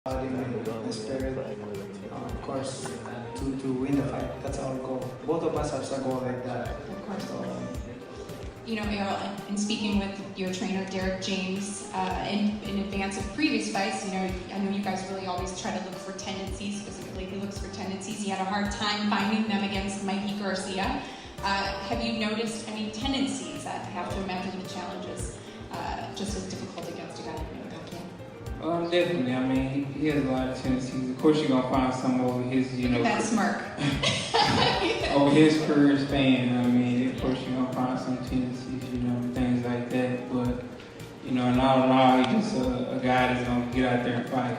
my spirit, of course, to win the fight. That's our goal. Both of us have a goal like that. Of course. So, you know, Errol, in speaking with your trainer, Derek James, in advance of previous fights, you know, I know you guys really always try to look for tendencies. Specifically, he looks for tendencies. He had a hard time finding them against Mikey Garcia. Have you noticed any tendencies? I have to imagine the challenges just as difficult against a guy like Manny Pacquiao. Definitely. I mean, he has a lot of tendencies. Of course, you're gonna find some over his, That smirk. over his career span. I mean, of course, you're gonna find some tendencies, things like that. But in all in all, he's just a guy that's gonna get out there and fight.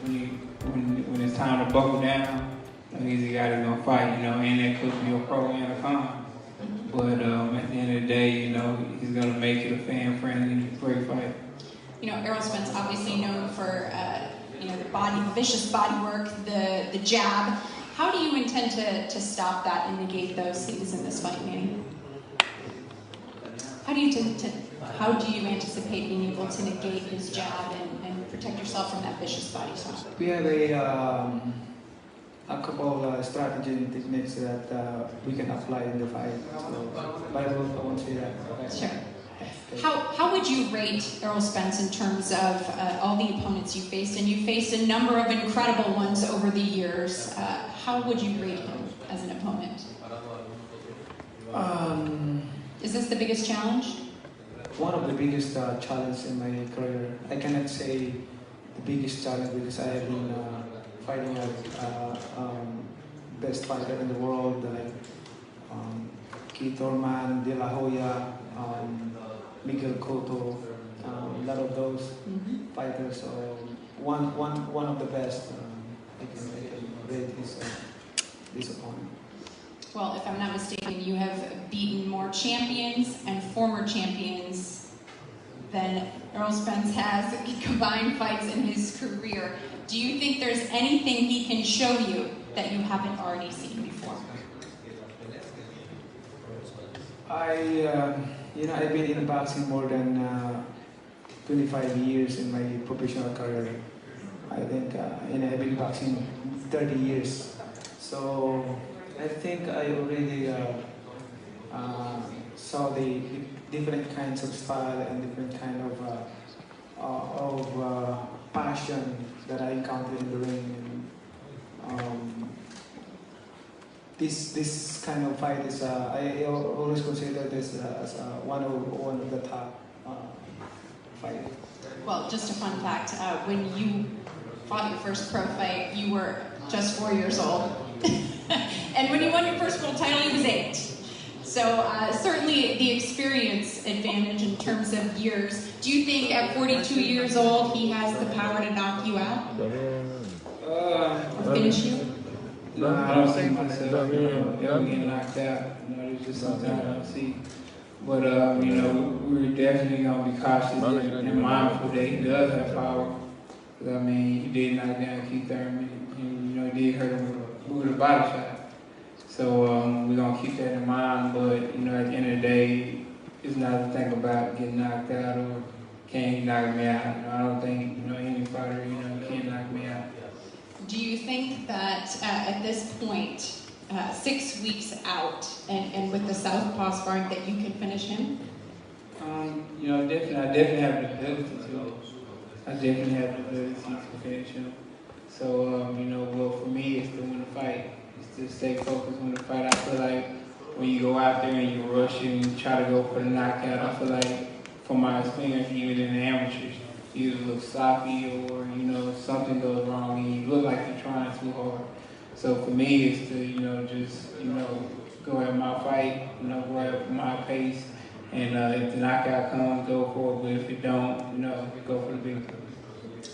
When it's time to buckle down, he's a guy that's gonna fight. And that could be a pro and a con. But at the end of the day, he's gonna make it a fan-friendly, great fight. Errol Spence obviously known for the vicious body work, the jab. How do you intend to stop that and negate those things in this fight, Manny? How do you anticipate being able to negate his jab and protect yourself from that vicious body shot? we have a couple strategy and techniques that we can apply in the fight. So, but I won't say that. Okay. Sure. How would you rate Errol Spence in terms of all the opponents you faced? And you faced a number of incredible ones over the years. How would you rate him as an opponent? Is this the biggest challenge? One of the biggest challenges in my career. I cannot say the biggest challenge because I have been fighting best fighter in the world, like Keith Thurman, De La Hoya, Miguel Cotto, a lot of those fighters. So one of the best. I can rate his opponent. Well, if I'm not mistaken, you have beaten more champions and former champions than Errol Spence has in combined fights in his career. Do you think there's anything he can show you that you haven't already seen before? I've been in boxing more than 25 years in my professional career. I think, I've been boxing 30 years. So I think I already saw the different kinds of style and different kind of passion that I encountered in the ring. And, this kind of fight is I always consider this as one of the top fight. Well, just a fun fact, when you fought your first pro fight, you were just 4 years old. And when you won your first world title, he was 8. So certainly the experience advantage in terms of years. Do you think at 42 years old, he has the power to knock you out? Or finish you? No, I don't see myself ever getting knocked out. There's just something I don't see. But, we're definitely going to be cautious and mindful that he does have power. Because, he did knock down Keith Thurman. And, he did hurt him with a body shot. So, we're going to keep that in mind. But, at the end of the day, it's not to think about getting knocked out or can he knock me out. I don't think, any fighter, can knock me out. Do you think that at this point, 6 weeks out, and with the southpaw sparring, that you can finish him? Definitely, I definitely have the ability to. I definitely have the ability to finish him. So, well, for me, it's to win the fight. It's to stay focused on the fight. I feel like when you go out there and you rush and you try to go for the knockout, I feel like, from my experience, even in the amateurs, you either look sloppy or, something goes wrong and you look like you're trying too hard. So for me, it's to, just, go at my fight, go at my pace. And if the knockout comes, go for it. But if it don't, go for the big one.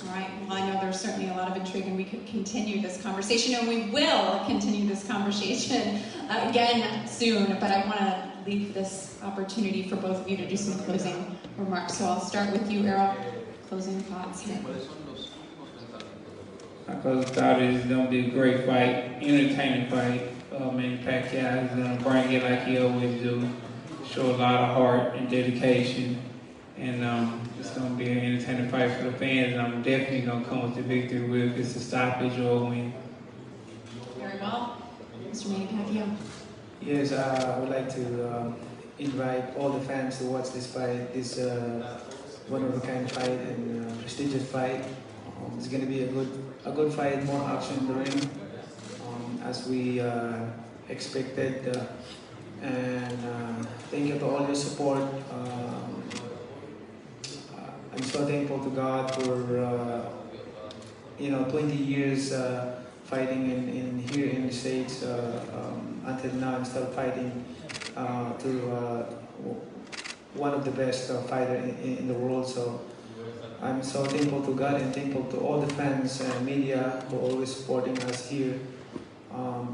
All right. Well, I know there's certainly a lot of intrigue, and we could continue this conversation, and we will continue this conversation again soon. But I want to leave this opportunity for both of you to do some closing remarks. So I'll start with you, Errol. Closing thoughts here. My closing thought is it's going to be a great fight, entertaining fight. Manny Pacquiao is going to bring it like he always do. Show a lot of heart and dedication. And it's going to be an entertaining fight for the fans, and I'm definitely going to come with the victory, whether it's a stoppage or a win. Very well. Mr. Manny Pacquiao. Yes, I would like to invite all the fans to watch this fight. This one-of-a-kind fight and prestigious fight. It's going to be a good fight, more action in the ring, as we expected. And thank you to all your support. I'm so thankful to God for 20 years fighting in here in the States. Until now, I'm still fighting to one of the best fighter in the world. So I'm so thankful to God and thankful to all the fans and media who are always supporting us here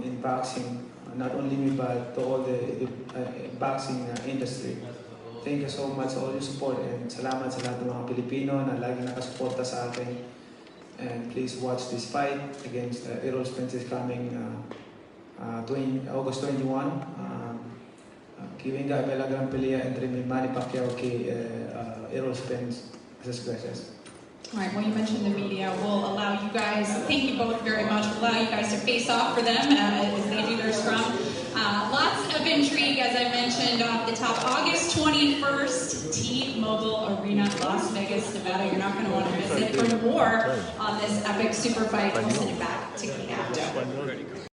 in boxing. Not only me, but to all the boxing industry. Thank you so much for all your support, and salamat sa lahat ng mga Pilipino na lagi nakasuporta sa akin. And please watch this fight against Errol Spence is coming August 21. Que venga a ver la gran pelea entre Manny Pacquiao y Errol Spence. Muchas gracias. All right, well, you mentioned the media. We'll allow you guys, thank you both very much, we'll allow you guys to face off for them as they do their scrum. Lots of intrigue, as I mentioned off the top. August 21st, T-Mobile Arena, Las Vegas, Nevada. You're not going to want to miss it. For more on this epic super fight, we'll send it back to Kate after.